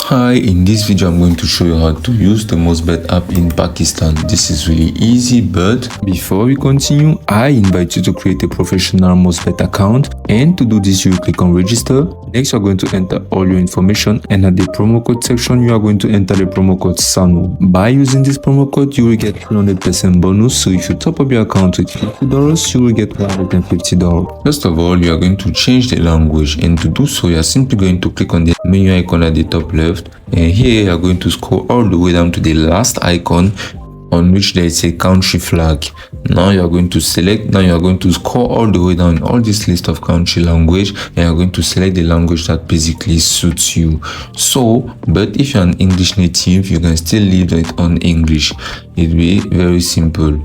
Hi, in this video I'm going to show you how to use the Mostbet app in Pakistan. This is really easy, but before we continue, I invite you to create a professional Mostbet account, and to do this you click on register. Next you are going to enter all your information, and at the promo code section you are going to enter the promo code SANU. By using this promo code you will get 300% bonus, so if you top up your account with $50 you will get $150. First of all, you are going to change the language, and to do so you are simply going to click on the menu icon at the top left, and here you are going to scroll all the way down to the last icon on which there is a country flag. Now you are going to scroll all the way down all this list of country language, and you are going to select the language that basically suits you. But if you're an English native, you can still leave it on English. It will be very simple.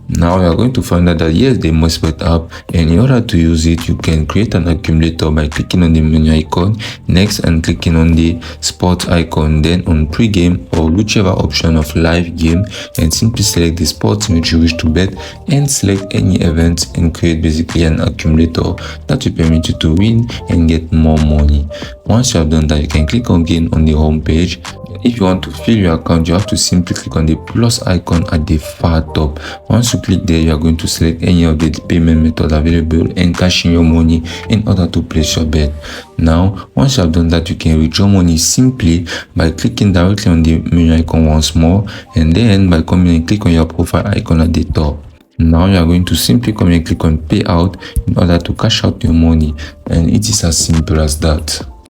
Now you are going to find out that yes, the Mostbet app, and in order to use it you can create an accumulator by clicking on the menu icon next and clicking on the sports icon, then on pre-game or whichever option of live game, and simply select the sports in which you wish to bet and select any event and create basically an accumulator that will permit you to win and get more money. Once you have done that, you can click again on the home page. If you want to fill your account, you have to simply click on the plus icon at the far top. Once you click there, you are going to select any of the payment methods available and cash in your money in order to place your bet. Now, once you have done that, you can withdraw money simply by clicking directly on the menu icon once more, and then by coming and click on your profile icon at the top. Now you are going to simply come and click on payout in order to cash out your money, and it is as simple as that.